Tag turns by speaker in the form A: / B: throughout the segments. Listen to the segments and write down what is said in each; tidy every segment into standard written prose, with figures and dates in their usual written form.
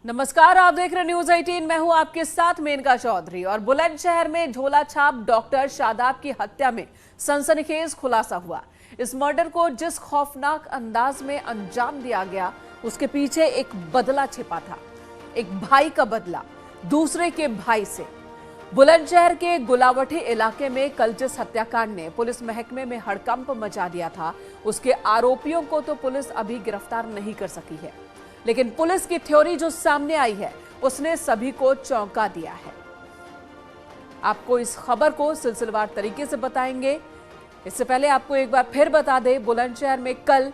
A: नमस्कार, आप देख रहे न्यूज 18। मैं हूं आपके साथ मेनका चौधरी। और बुलंदशहर में झोला छाप डॉक्टर शादाब की हत्या में सनसनीखेज खुलासा हुआ। इस मर्डर को जिस खौफनाक अंदाज में अंजाम दिया गया, उसके पीछे एक बदला छिपा था। एक भाई का बदला दूसरे के भाई से। बुलंदशहर के गुलावटी इलाके में कल जिस हत्याकांड ने पुलिस महकमे में हड़कंप मचा दिया था, उसके आरोपियों को तो पुलिस अभी गिरफ्तार नहीं कर सकी है, लेकिन पुलिस की थ्योरी जो सामने आई है उसने सभी को चौंका दिया है। आपको इस खबर को सिलसिलेवार तरीके से बताएंगे। इससे पहले आपको एक बार फिर बता दें, बुलंदशहर में कल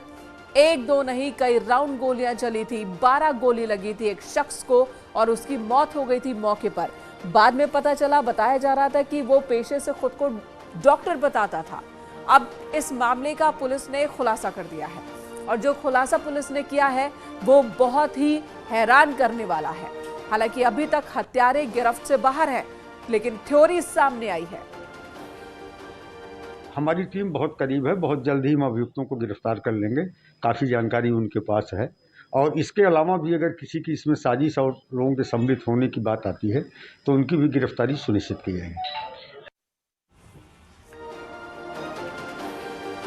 A: एक दो नहीं कई राउंड गोलियां चली थी। 12 गोली लगी थी एक शख्स को और उसकी मौत हो गई थी मौके पर। बाद में बताया जा रहा था कि वो पेशे से खुद को डॉक्टर बताता था। अब इस मामले का पुलिस ने खुलासा कर दिया है और जो खुलासा पुलिस ने किया है वो बहुत ही हैरान करने वाला है। हालांकि अभी तक हत्यारे गिरफ्त से बाहर है, लेकिन थ्योरी सामने आई है।
B: हमारी टीम बहुत करीब है, बहुत जल्द ही हम अभियुक्तों को गिरफ्तार कर लेंगे। काफ़ी जानकारी उनके पास है और इसके अलावा भी अगर किसी की इसमें साजिश और लोगों के सम्मिलित होने की बात आती है तो उनकी भी गिरफ्तारी सुनिश्चित की जाएगी।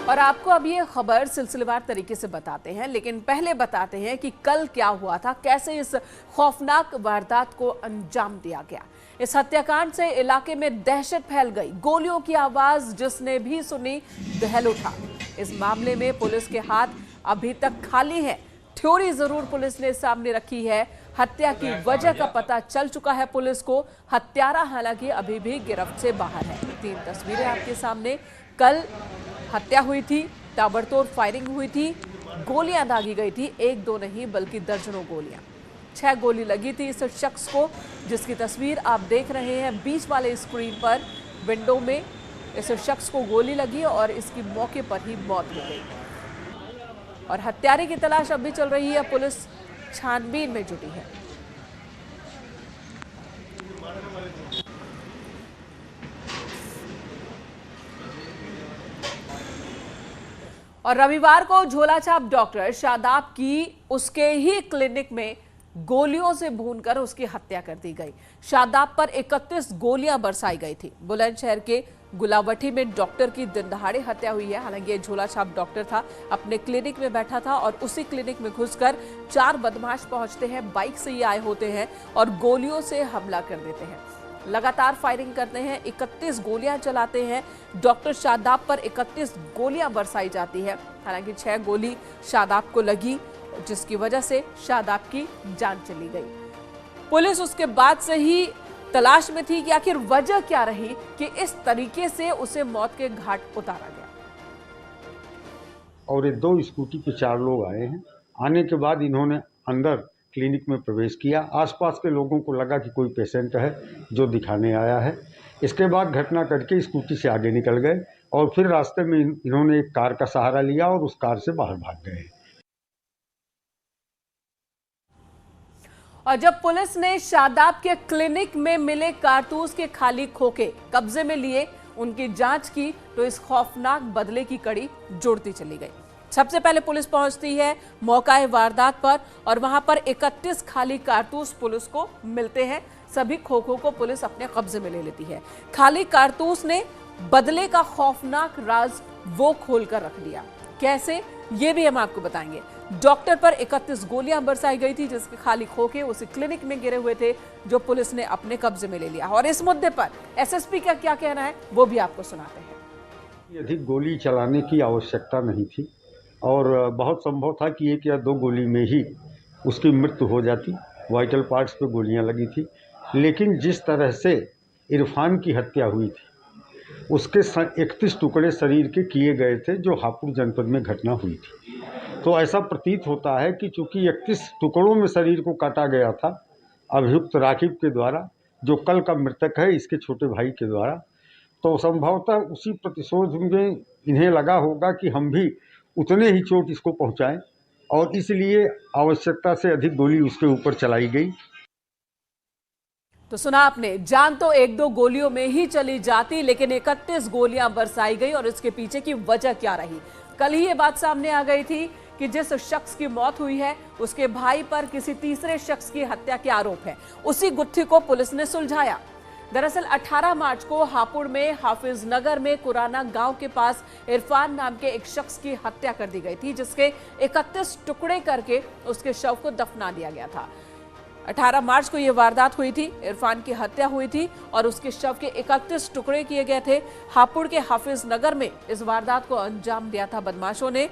A: और आपको अब ये खबर सिलसिलेवार तरीके से बताते हैं, लेकिन पहले बताते हैं कि कल क्या हुआ था, कैसे इस खौफनाक वारदात को अंजाम दिया गया। इस हत्याकांड से इलाके में दहशत फैल गई। गोलियों की आवाज जिसने भी सुनी दहल उठा। इस मामले में पुलिस के हाथ अभी तक खाली हैं। थ्योरी जरूर पुलिस ने सामने रखी है। हत्या की वजह का पता चल चुका है पुलिस को। हत्यारा हालांकि अभी भी गिरफ्त से बाहर है। 3 तस्वीरें आपके सामने। कल हत्या हुई थी, ताबड़तोड़ फायरिंग हुई थी, गोलियां दागी गई थी। एक दो नहीं बल्कि दर्जनों गोलियां। 6 गोली लगी थी इस शख्स को, जिसकी तस्वीर आप देख रहे हैं बीच वाले स्क्रीन पर। विंडो में इस शख्स को गोली लगी और इसकी मौके पर ही मौत हो गई। और हत्यारे की तलाश अब भी चल रही है। पुलिस छानबीन में जुटी है। और रविवार को झोलाछाप डॉक्टर शादाब की उसके ही क्लिनिक में गोलियों से भूनकर उसकी हत्या कर दी गई। शादाब पर 31 गोलियां बरसाई गई थी। बुलंदशहर के गुलावटी में डॉक्टर की दिन दहाड़े हत्या हुई है। हालांकि झोलाछाप डॉक्टर था, अपने क्लिनिक में बैठा था और उसी क्लिनिक में घुसकर 4 बदमाश पहुंचते हैं, बाइक से ही आए होते हैं और गोलियों से हमला कर देते हैं। लगातार फायरिंग करते हैं, 31 गोलियां चलाते हैं। डॉक्टर शादाब पर 31 गोलियां बरसाई जाती है। हालांकि 6 गोली शादाब को लगी, जिसकी वजह से शादाब की जान चली गई। पुलिस उसके बाद से ही तलाश में थी कि आखिर वजह क्या रही कि इस तरीके से उसे मौत के घाट उतारा गया।
B: और ये 2 स्कूटी पे 4 लोग आए हैं। आने के बाद इन्होंने अंदर क्लिनिक में प्रवेश किया। आसपास के लोगों को लगा कि कोई पेशेंट है जो दिखाने आया है। इसके बाद घटना करके स्कूटी से आगे निकल गए और फिर रास्ते में इन्होंने एक कार का सहारा लिया और उस कार से बाहर भाग गए।
A: और जब पुलिस ने शादाब के क्लिनिक में मिले कारतूस के खाली खोखे कब्जे में लिए, उनकी जांच की तो इस खौफनाक बदले की कड़ी जुड़ती चली गई। सबसे पहले पुलिस पहुंचती है मौका वारदात पर और वहां पर 31 खाली कारतूस पुलिस को मिलते हैं। सभी खोखों को पुलिस अपने कब्जे में ले लेती है। खाली कारतूस ने बदले का खौफनाक राज वो खोलकर रख दिया। कैसे, ये भी हम आपको बताएंगे। डॉक्टर पर 31 गोलियां बरसाई गई थी, जिसके खाली खोखे उसी क्लिनिक में गिरे हुए थे, जो पुलिस ने अपने कब्जे में ले लिया। और इस मुद्दे पर एसएसपी का क्या कहना है वो भी आपको सुनाते हैं।
B: अधिक गोली चलाने की आवश्यकता नहीं थी और बहुत संभव था कि 1 या 2 गोली में ही उसकी मृत्यु हो जाती। वाइटल पार्ट्स पे गोलियां लगी थी। लेकिन जिस तरह से इरफान की हत्या हुई थी, उसके 31 टुकड़े शरीर के किए गए थे, जो हापुड़ जनपद में घटना हुई थी। तो ऐसा प्रतीत होता है कि चूंकि 31 टुकड़ों में शरीर को काटा गया था अभियुक्त राकिब के द्वारा, जो कल का मृतक है इसके छोटे भाई के द्वारा, तो संभवतः उसी प्रतिशोध में इन्हें लगा होगा कि हम भी उतने ही चोट इसको पहुंचाएं और इसलिए आवश्यकता से अधिक गोली उसके ऊपर चलाई गई।
A: तो सुना आपने, जान तो 1-2 गोलियों में ही चली जाती, लेकिन 31 गोलियां बरसाई गई। और इसके पीछे की वजह क्या रही? कल ही ये बात सामने आ गई थी कि जिस शख्स की मौत हुई है उसके भाई पर किसी तीसरे शख्स की हत्या के आरोप है। उसी गुत्थी को पुलिस ने सुलझाया। दरअसल 18 मार्च को हापुड़ में हाफिज नगर में कुराना गांव के पास इरफान नाम के एक शख्स की हत्या कर दी गई थी, जिसके 31 टुकड़े करके उसके शव को दफना दिया गया था। 18 मार्च को यह वारदात हुई थी, इरफान की हत्या हुई थी और उसके शव के 31 टुकड़े किए गए थे। हापुड़ के हाफिज नगर में इस वारदात को अंजाम दिया था बदमाशों ने।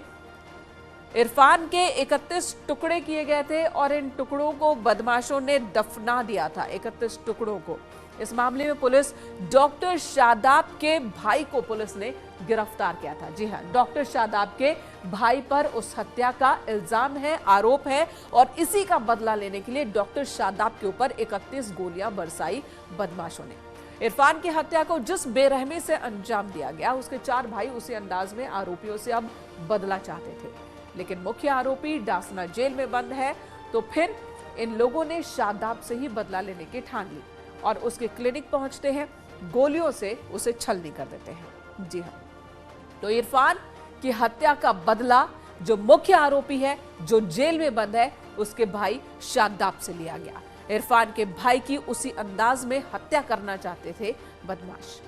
A: इरफान के 31 टुकड़े किए गए थे और इन टुकड़ों को बदमाशों ने दफना दिया था, 31 टुकड़ों को। इस मामले में पुलिस डॉक्टर शादाब के भाई को पुलिस ने गिरफ्तार किया था। जी हां, डॉक्टर शादाब के भाई पर उस हत्या का इल्जाम है, आरोप है और इसी का बदला लेने के लिए डॉक्टर शादाब के ऊपर 31 गोलियां बरसाई बदमाशों ने। इरफान की हत्या को जिस बेरहमी से अंजाम दिया गया, उसके 4 भाई उसी अंदाज में आरोपियों से अब बदला चाहते थे, लेकिन मुख्य आरोपी डासना जेल में बंद है। तो फिर इन लोगों ने शादाब से ही बदला लेने की ठान ली और उसके क्लिनिक पहुंचते हैं, गोलियों से उसे छलनी कर देते हैं। जी हाँ, तो इरफान की हत्या का बदला जो मुख्य आरोपी है, जो जेल में बंद है, उसके भाई शादाब से लिया गया। इरफान के भाई की उसी अंदाज में हत्या करना चाहते थे बदमाश।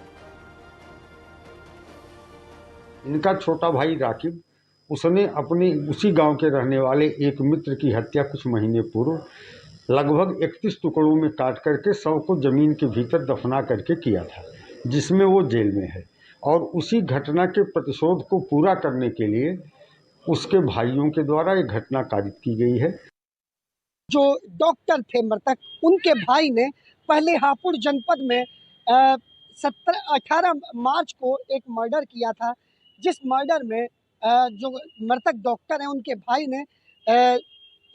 B: इनका छोटा भाई राकिब, उसने अपने उसी गांव के रहने वाले एक मित्र की हत्या कुछ महीने पूर्व लगभग 31 टुकड़ों में काट करके शव को जमीन के भीतर दफना करके किया था, जिसमें वो जेल में है। और उसी घटना के प्रतिशोध को पूरा करने के लिए उसके भाइयों के द्वारा ये घटना कारित की गई है।
C: जो डॉक्टर थे मृतक, उनके भाई ने पहले हापुड़ जनपद में 18 मार्च को एक मर्डर किया था, जिस मर्डर में जो मृतक डॉक्टर हैं उनके भाई ने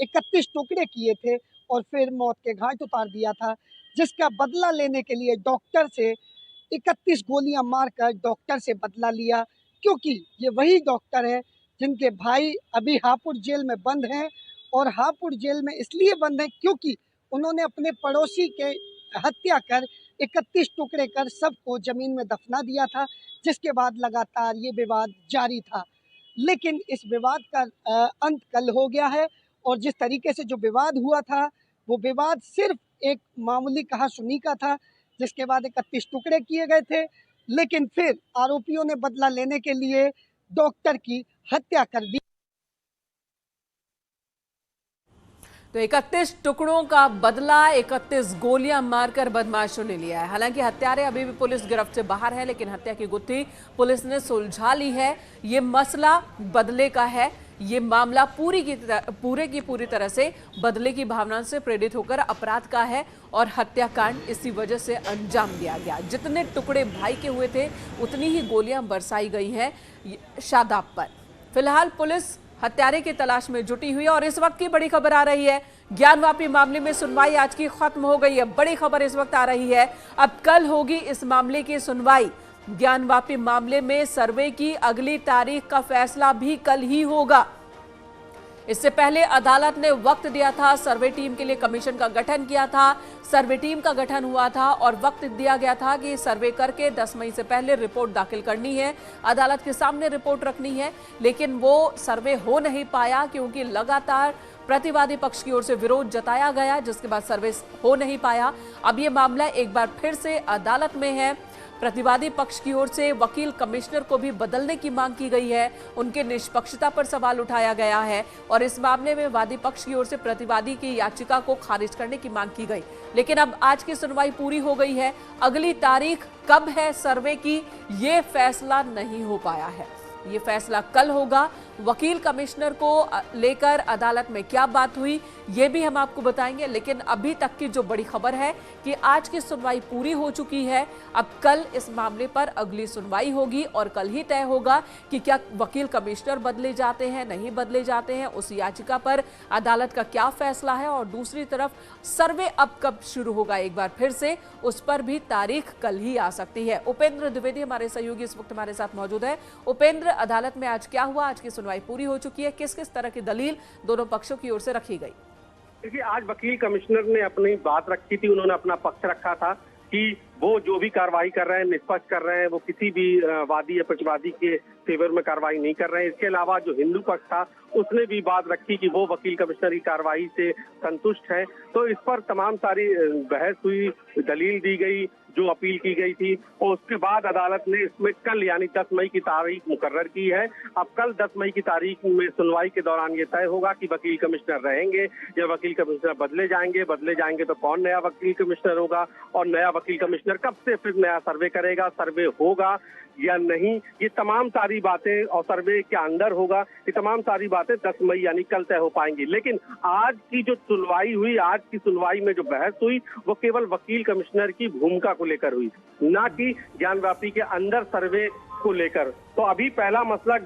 C: 31 टुकड़े किए थे और फिर मौत के घाट उतार दिया था, जिसका बदला लेने के लिए डॉक्टर से 31 गोलियां मारकर डॉक्टर से बदला लिया, क्योंकि ये वही डॉक्टर है जिनके भाई अभी हापुड़ जेल में बंद हैं। और हापुड़ जेल में इसलिए बंद हैं क्योंकि उन्होंने अपने पड़ोसी के हत्या कर 31 टुकड़े कर सबको जमीन में दफना दिया था, जिसके बाद लगातार ये विवाद जारी था। लेकिन इस विवाद का अंत कल हो गया है और जिस तरीके से जो विवाद हुआ था, वो विवाद सिर्फ एक मामूली कहासुनी का था, जिसके बाद 31 टुकड़े किए गए थे। लेकिन फिर आरोपियों ने बदला लेने के लिए डॉक्टर की हत्या कर दी।
A: तो 31 टुकड़ों का बदला 31 गोलियां मारकर बदमाशों ने लिया है। हालांकि हत्यारे अभी भी पुलिस गिरफ्त से बाहर है, लेकिन हत्या की गुत्थी पुलिस ने सुलझा ली है। ये मसला बदले का है, ये मामला पूरी की तरह से बदले की भावना से प्रेरित होकर अपराध का है और हत्याकांड इसी वजह से अंजाम दिया गया। जितने टुकड़े भाई के हुए थे, उतनी ही गोलियां बरसाई गई हैं शादाब पर। फिलहाल पुलिस हत्यारे की तलाश में जुटी हुई है और इस वक्त की बड़ी खबर आ रही है, ज्ञानवापी मामले में सुनवाई आज की खत्म हो गई है। बड़ी खबर इस वक्त आ रही है, अब कल होगी इस मामले की सुनवाई। ज्ञानवापी मामले में सर्वे की अगली तारीख का फैसला भी कल ही होगा। इससे पहले अदालत ने वक्त दिया था, सर्वे टीम के लिए कमीशन का गठन किया था, सर्वे टीम का गठन हुआ था और वक्त दिया गया था कि सर्वे करके 10 मई से पहले रिपोर्ट दाखिल करनी है, अदालत के सामने रिपोर्ट रखनी है। लेकिन वो सर्वे हो नहीं पाया क्योंकि लगातार प्रतिवादी पक्ष की ओर से विरोध जताया गया, जिसके बाद सर्वे हो नहीं पाया। अब ये मामला एक बार फिर से अदालत में है। प्रतिवादी पक्ष की ओर से वकील कमिश्नर को भी बदलने की मांग की गई है, उनके निष्पक्षता पर सवाल उठाया गया है और इस मामले में वादी पक्ष की ओर से प्रतिवादी की याचिका को खारिज करने की मांग की गई। लेकिन अब आज की सुनवाई पूरी हो गई है, अगली तारीख कब है सर्वे की, ये फैसला नहीं हो पाया है। ये फैसला कल होगा। वकील कमिश्नर को लेकर अदालत में क्या बात हुई, ये भी हम आपको बताएंगे। लेकिन अभी तक की जो बड़ी खबर है कि आज की सुनवाई पूरी हो चुकी है। अब कल इस मामले पर अगली सुनवाई होगी और कल ही तय होगा कि क्या वकील कमिश्नर बदले जाते हैं, नहीं बदले जाते हैं, उस याचिका पर अदालत का क्या फैसला है। और दूसरी तरफ सर्वे अब कब शुरू होगा, एक बार फिर से उस पर भी तारीख कल ही आ सकती है। उपेंद्र द्विवेदी हमारे सहयोगी इस वक्त हमारे साथ मौजूद है। उपेंद्र, अदालत में आज क्या हुआ, आज की सुनवाई पूरी हो चुकी है, किस किस तरह की दलील दोनों पक्षों की ओर से रखी गई?
D: देखिए, आज वकील कमिश्नर ने अपनी बात रखी थी, उन्होंने अपना पक्ष रखा था कि वो जो भी कार्रवाई कर रहे हैं निष्पक्ष कर रहे हैं, वो किसी भी वादी या प्रतिवादी के फेवर में कार्रवाई नहीं कर रहे हैं। इसके अलावा जो हिंदू पक्ष था उसने भी बात रखी कि वो वकील कमिश्नर की कार्रवाई से संतुष्ट है। तो इस पर तमाम सारी बहस हुई, दलील दी गई जो अपील की गई थी, और उसके बाद अदालत ने इसमें कल यानी 10 मई की तारीख मुकर्रर की है। अब कल 10 मई की तारीख में सुनवाई के दौरान ये तय होगा कि वकील कमिश्नर रहेंगे या वकील कमिश्नर बदले जाएंगे तो कौन नया वकील कमिश्नर होगा, और नया वकील कमिश्नर कब से फिर नया सर्वे करेगा, सर्वे होगा या नहीं, ये तमाम सारी बातें, और सर्वे क्या अंदर होगा, ये तमाम सारी बातें 10 मई यानी कल तय हो पाएंगी। लेकिन आज की जो सुनवाई हुई, आज की सुनवाई में जो बहस हुई वो केवल वकील कमिश्नर की भूमिका को लेकर हुई, ना कि ज्ञानवापी के अंदर सर्वे को लेकर। तो अभी पहला मसला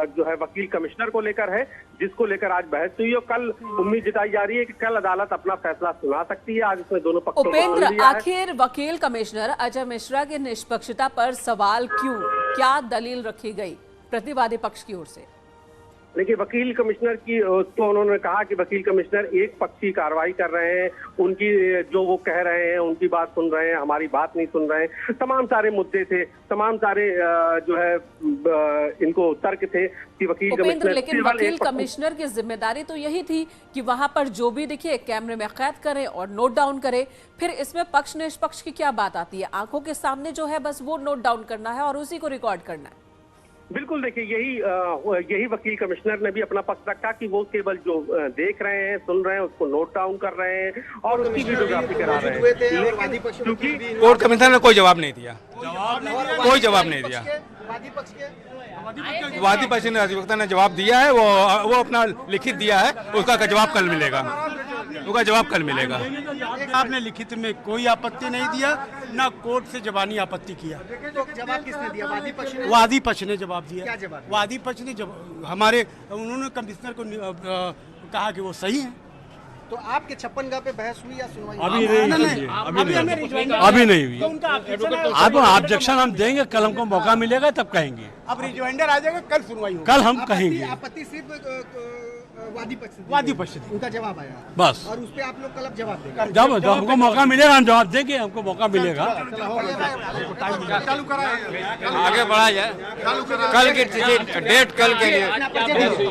D: जो है वकील कमिश्नर को लेकर है, जिसको लेकर आज बहस हुई, और कल उम्मीद जताई जा रही है कि कल अदालत अपना फैसला सुना सकती है। आज इसमें दोनों पक्षों को सुन
A: उपेंद्र,
D: लिया है।
A: आखिर वकील कमिश्नर अजय मिश्रा की निष्पक्षता पर सवाल क्यों, क्या दलील रखी गई प्रतिवादी पक्ष की ओर से?
D: देखिए, वकील कमिश्नर की तो उन्होंने कहा कि वकील कमिश्नर एक पक्षी कार्रवाई कर रहे हैं, उनकी जो वो कह रहे हैं उनकी बात सुन रहे हैं, हमारी बात नहीं सुन रहे हैं। तमाम सारे मुद्दे थे, तमाम सारे जो है इनको तर्क थे कि वकील कमिश्नर,
A: लेकिन वकील कमिश्नर की जिम्मेदारी तो यही थी कि वहां पर जो भी दिखे कैमरे में कैद करें और नोट डाउन करें। फिर इसमें पक्ष निष्पक्ष की क्या बात आती है? आंखों के सामने जो है बस वो नोट डाउन करना है और उसी को रिकॉर्ड करना है।
D: बिल्कुल, देखिए यही वकील कमिश्नर ने भी अपना पक्ष रखा कि वो केवल जो देख रहे हैं, सुन रहे हैं, उसको नोट डाउन कर रहे हैं और उसकी वीडियोग्राफी करा रहे हैं। क्योंकि
E: कोर्ट कमिश्नर ने कोई जवाब नहीं दिया, कोई जवाब नहीं दिया। वादी पक्ष ने, अधिवक्ता ने जवाब दिया है, वो अपना लिखित दिया है, उसका जवाब कल मिलेगा, उसका जवाब कल मिलेगा।
F: आपने लिखित में कोई आपत्ति नहीं दिया, ना कोर्ट से जबानी आपत्ति किया।
C: तो जवाब किसने दिया? वादी पक्ष ने?
F: वादी पक्ष ने जवाब दिया।
C: क्या जवाब?
F: वादी पक्ष ने उन्होंने कमिश्नर को कहा कि वो सही है।
C: तो आपके 56 पे बहस हुई या सुनवाई?
E: अभी नहीं हुई। अब ऑब्जेक्शन हम देंगे, कल हमको मौका मिलेगा तब कहेंगे।
F: अब रिजॉइंडर आ जाएगा, कल सुनवाई होगी।
E: कल हम कहेंगे।
C: आपत्ति सिर्फ
F: वादी पक्ष
C: उनका जवाब आया
E: बस,
C: और उस पे आप लोग कल अब जवाब देंगे?
E: जब हमको मौका मिलेगा हम जवाब देंगे, हमको मौका मिलेगा।
G: आगे बढ़ा जाए, कल की डेट कल के लिए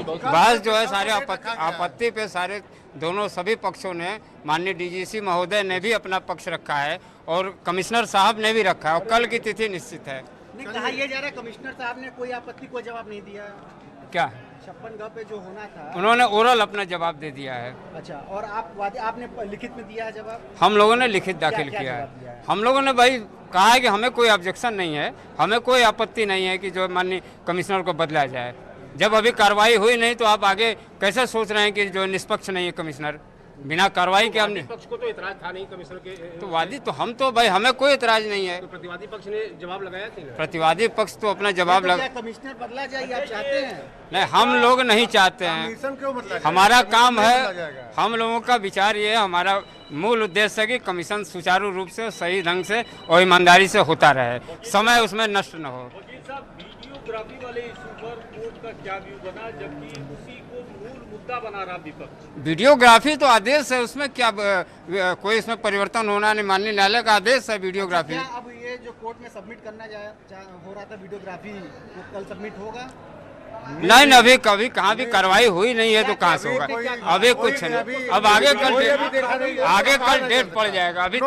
G: बहस जो है सारे आपत्ति पे सारे दोनों सभी पक्षों ने, माननीय डीजीसी महोदय ने भी अपना पक्ष रखा है और कमिश्नर साहब ने भी रखा है, और कल की तिथि निश्चित है।
C: कहा यह जा रहा है कमिश्नर साहब ने कोई आपत्ति को जवाब नहीं दिया।
G: क्या
C: 56 पे जो होना था
G: उन्होंने ओरल अपना जवाब दे दिया है।
C: अच्छा, और आपने लिखित में दिया है जवाब?
G: हम लोगों ने लिखित दाखिल किया है। हम लोगों ने भाई कहा है कि हमें कोई ऑब्जेक्शन नहीं है, हमें कोई आपत्ति नहीं है कि जो माननीय कमिश्नर को बदला जाए। जब अभी कार्रवाई हुई नहीं तो आप आगे कैसे सोच रहे हैं कि जो निष्पक्ष नहीं है कमिश्नर? बिना कार्रवाई के हमने
H: पक्ष को तो इतराज था नहीं कमिश्नर के,
G: तो वादी तो हम तो भाई हमें कोई इतराज नहीं है।
H: तो प्रतिवादी पक्ष ने जवाब लगाया था।
G: प्रतिवादी पक्ष तो अपना जवाब लगा।
C: कमिश्नर बदला जाए आप चाहते हैं?
G: नहीं, हम लोग नहीं चाहते हैं। हमारा काम है, हम लोगों का विचार ये है, हमारा मूल उद्देश्य है कि कमीशन सुचारू रूप से, सही ढंग से और ईमानदारी से होता रहे, समय उसमें नष्ट न हो।
H: वीडियोग्राफी वाले इशू पर कोर्ट का क्या व्यू बना, जबकि उसी को मूल मुद्दा बना रहा विपक्ष?
G: वीडियोग्राफी तो आदेश है, उसमें क्या कोई इसमें परिवर्तन होना नहीं, माननीय न्यायालय का आदेश है वीडियोग्राफी।
C: अब ये जो कोर्ट में सबमिट करना हो रहा था वीडियोग्राफी, वो कल सबमिट होगा?
G: नहीं, अभी कभी कहाँ भी कार्रवाई हुई नहीं है तो कहाँ से होगा? अभी कुछ नहीं। अब आगे कल डेट पड़ जाएगा। अभी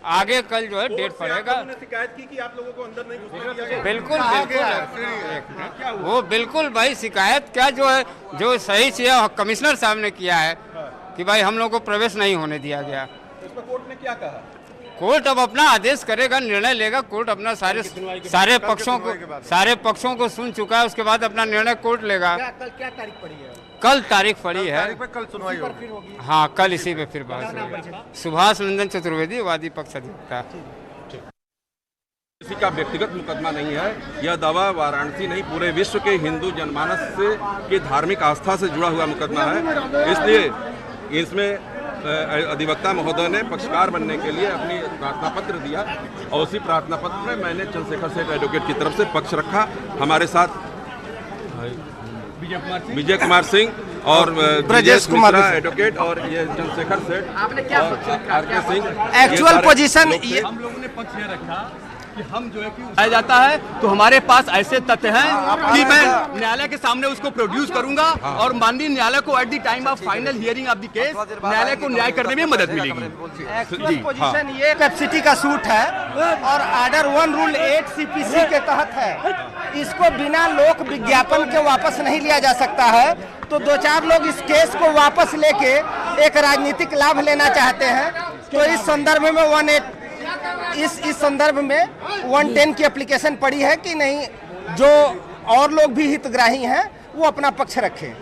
G: आगे कल जो है डेट पड़ेगा।
H: शिकायत की कि आप लोगों को अंदर नहीं घुसने दिया गया।
G: बिल्कुल बिल्कुल, वो बिल्कुल भाई शिकायत क्या, जो है जो सही चीज कमिश्नर साहब ने किया है कि भाई हम लोग को प्रवेश नहीं होने दिया गया।
H: इस पर कोर्ट ने क्या कहा?
G: कोर्ट अब अपना आदेश करेगा, निर्णय लेगा। कोर्ट अपना सारे पक्षों को सुन चुका है, उसके बाद अपना निर्णय कोर्ट लेगा।
C: कल क्या तारीख पड़ी है?
G: कल तारीख पड़ी है,
H: कल सुनवाई होगी।
G: हाँ, कल इसी पे फिर बात होगी। सुभाष नंदन चतुर्वेदी, वादी पक्ष अधिवक्ता।
I: किसी का व्यक्तिगत मुकदमा नहीं है, यह दावा वाराणसी नहीं पूरे विश्व के हिंदू जनमानस की धार्मिक आस्था से जुड़ा हुआ मुकदमा है। इसलिए इसमें अधिवक्ता महोदय ने पक्षकार बनने के लिए अपनी प्रार्थना पत्र दिया और उसी प्रार्थना पत्र में मैंने चंद्रशेखर सेठ एडवोकेट की तरफ से पक्ष रखा। हमारे साथ विजय कुमार सिंह और
J: ब्रजेश कुमार
I: एडवोकेट और ये चंद्रशेखर सेठ,
J: आपने क्या
I: आर.के. सिंह,
J: एक्चुअल पोजीशन ये
H: हम लोगों ने पक्ष ये रखा कि हम जो है कि आया जाता है तो हमारे पास ऐसे तथ्य हैं कि मैं न्यायालय के सामने उसको प्रोड्यूस करूंगा और माननीय न्यायालय को at the time of final hearing of the case न्यायालय को न्याय करने में मदद मिलेगी।
J: एक्चुअल पोजीशन ये वेबसिटी का सूट है और ऑर्डर 1 रूल 8 CPC के तहत है। इसको बिना लोक विज्ञापन के वापस नहीं लिया जा सकता है। तो 2-4 लोग इस केस को वापस लेके एक राजनीतिक लाभ लेना चाहते हैं। तो इस संदर्भ में इस संदर्भ में 110 की एप्लीकेशन पड़ी है कि नहीं, जो और लोग भी हितग्राही हैं वो अपना पक्ष रखें।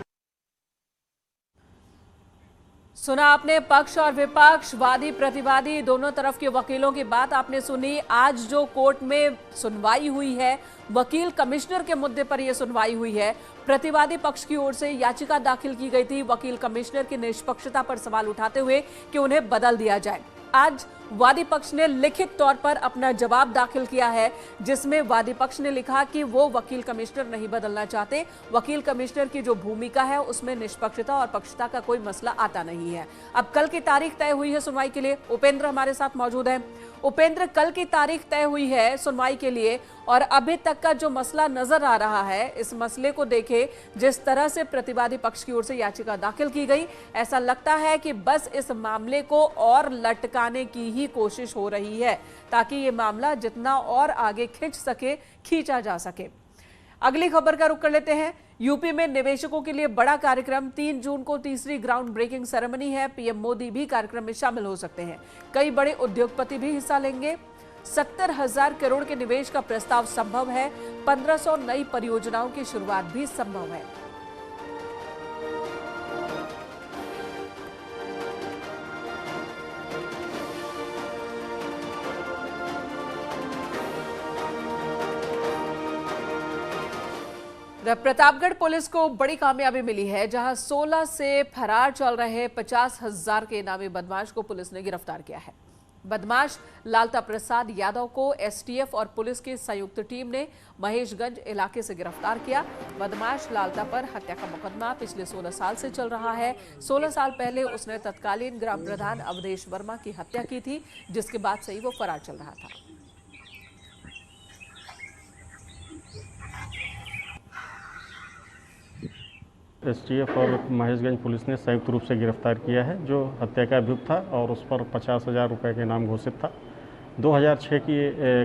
A: सुना आपने पक्ष और विपक्ष, वादी प्रतिवादी दोनों तरफ के वकीलों की बात आपने सुनी। आज जो कोर्ट में सुनवाई हुई है, वकील कमिश्नर के मुद्दे पर यह सुनवाई हुई है। प्रतिवादी पक्ष की ओर से याचिका दाखिल की गई थी वकील कमिश्नर की निष्पक्षता पर सवाल उठाते हुए कि उन्हें बदल दिया जाए। आज वादी पक्ष ने लिखित तौर पर अपना जवाब दाखिल किया है, जिसमें वादी पक्ष ने लिखा कि वो वकील कमिश्नर नहीं बदलना चाहते। वकील कमिश्नर की जो भूमिका है उसमें निष्पक्षता और पक्षता का कोई मसला आता नहीं है। अब कल की तारीख तय हुई है सुनवाई के लिए। उपेंद्र हमारे साथ मौजूद है। उपेंद्र, कल की तारीख तय हुई है सुनवाई के लिए और अभी तक का जो मसला नजर आ रहा है, इस मसले को देखे जिस तरह से प्रतिवादी पक्ष की ओर से याचिका दाखिल की गई, ऐसा लगता है कि बस इस मामले को और लटकाने की ही कोशिश हो रही है ताकि ये मामला जितना और आगे खींचा जा सके। अगली खबर का रुख कर लेते हैं। यूपी में निवेशकों के लिए बड़ा कार्यक्रम। 3 जून को तीसरी ग्राउंड ब्रेकिंग सेरेमनी है। पीएम मोदी भी कार्यक्रम में शामिल हो सकते हैं। कई बड़े उद्योगपति भी हिस्सा लेंगे। 70,000 करोड़ के निवेश का प्रस्ताव संभव है। 1500 नई परियोजनाओं की शुरुआत भी संभव है। प्रतापगढ़ पुलिस को बड़ी कामयाबी मिली है, जहां 16 से फरार चल रहे 50,000 के इनामी बदमाश को पुलिस ने गिरफ्तार किया है। बदमाश लालता प्रसाद यादव को एसटीएफ और पुलिस की संयुक्त टीम ने महेशगंज इलाके से गिरफ्तार किया। बदमाश लालता पर हत्या का मुकदमा पिछले 16 साल से चल रहा है। 16 साल पहले उसने तत्कालीन ग्राम प्रधान अवधेश वर्मा की हत्या की थी, जिसके बाद से ही वो फरार चल रहा था।
K: एसटीएफ और महेशगंज पुलिस ने संयुक्त रूप से गिरफ्तार किया है, जो हत्या का अभियुक्त था और उस पर 50,000 रुपये के इनाम घोषित था। 2006 की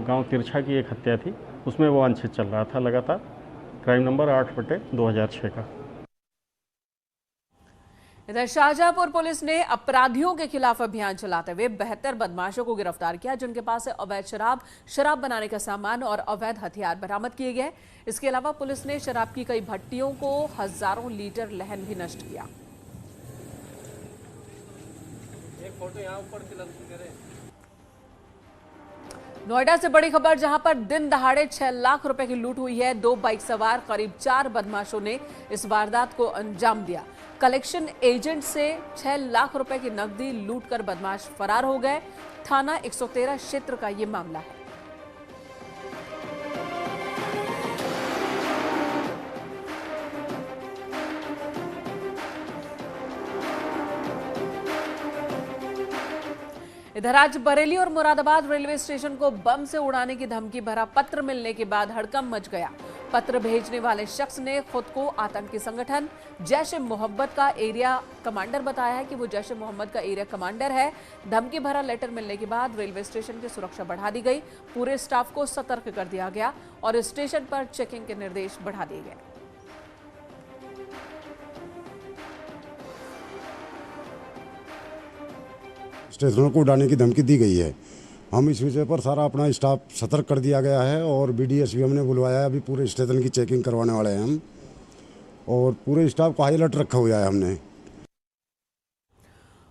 K: गांव तिरछा की एक हत्या थी, उसमें वो वांछित चल रहा था लगातार। क्राइम नंबर 8/2006 का।
A: इधर शाहजहांपुर पुलिस ने अपराधियों के खिलाफ अभियान चलाते हुए 72 बदमाशों को गिरफ्तार किया, जिनके पास से अवैध शराब बनाने का सामान और अवैध हथियार बरामद किए गए। इसके अलावा पुलिस ने शराब की कई भट्टियों को हजारों लीटर लहन भी नष्ट किया।
H: एक फोटो यहाँ ऊपर से लगा।
A: नोएडा से बड़ी खबर, जहां पर दिन दहाड़े 6 लाख रुपए की लूट हुई है। 2 बाइक सवार करीब 4 बदमाशों ने इस वारदात को अंजाम दिया। कलेक्शन एजेंट से 6 लाख रुपए की नकदी लूटकर बदमाश फरार हो गए। थाना 113 क्षेत्र का ये मामला है। इधर आज बरेली और मुरादाबाद रेलवे स्टेशन को बम से उड़ाने की धमकी भरा पत्र मिलने के बाद हड़कंप मच गया। पत्र भेजने वाले शख्स ने खुद को आतंकी संगठन जैश ए मोहम्मद का एरिया कमांडर बताया है कि वो जैश ए मोहम्मद का एरिया कमांडर है। धमकी भरा लेटर मिलने के बाद रेलवे स्टेशन की सुरक्षा बढ़ा दी गई। पूरे स्टाफ को सतर्क कर दिया गया और स्टेशन पर चेकिंग के निर्देश बढ़ा दिए गए।
L: स्टेशनों को उड़ाने की धमकी दी गई है। हम इस विषय पर सारा अपना स्टाफ सतर्क कर दिया गया है और BDSP हमने बुलवाया है। अभी पूरे स्टेशन की चेकिंग करवाने वाले हैं हम, और पूरे स्टाफ को हाई अलर्ट रखा हुआ है हमने।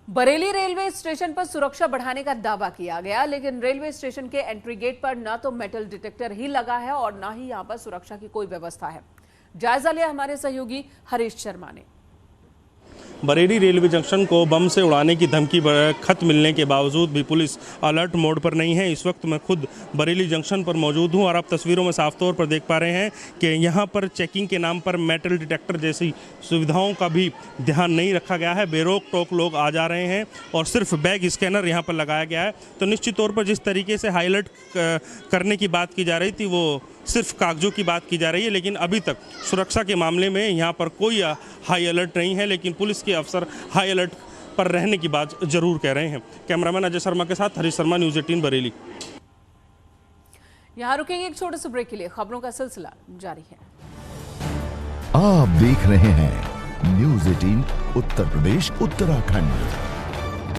A: बरेली रेलवे स्टेशन पर सुरक्षा बढ़ाने का दावा किया गया, लेकिन रेलवे स्टेशन के एंट्री गेट पर न तो मेटल डिटेक्टर ही लगा है और न ही यहां पर सुरक्षा की कोई व्यवस्था है। जायजा लिया हमारे सहयोगी हरीश शर्मा ने।
M: बरेली रेलवे जंक्शन को बम से उड़ाने की धमकी खत मिलने के बावजूद भी पुलिस अलर्ट मोड पर नहीं है। इस वक्त मैं खुद बरेली जंक्शन पर मौजूद हूं और आप तस्वीरों में साफ तौर पर देख पा रहे हैं कि यहां पर चेकिंग के नाम पर मेटल डिटेक्टर जैसी सुविधाओं का भी ध्यान नहीं रखा गया है। बेरोक टोक लोग आ जा रहे हैं और सिर्फ बैग स्कैनर यहां पर लगाया गया है। तो निश्चित तौर पर जिस तरीके से हाई अलर्ट करने की बात की जा रही थी वो सिर्फ कागजों की बात की जा रही है, लेकिन अभी तक सुरक्षा के मामले में यहाँ पर कोई हाई अलर्ट नहीं है। लेकिन पुलिस के अफसर हाई अलर्ट पर रहने की बात जरूर कह रहे हैं। कैमरामैन अजय शर्मा के साथ हरीश शर्मा, न्यूज़ 18 बरेली।
A: यहाँ रुकेंगे एक छोटे से ब्रेक के लिए, खबरों का सिलसिला जारी है।
N: आप देख रहे हैं न्यूज़ 18 उत्तर प्रदेश उत्तराखंड।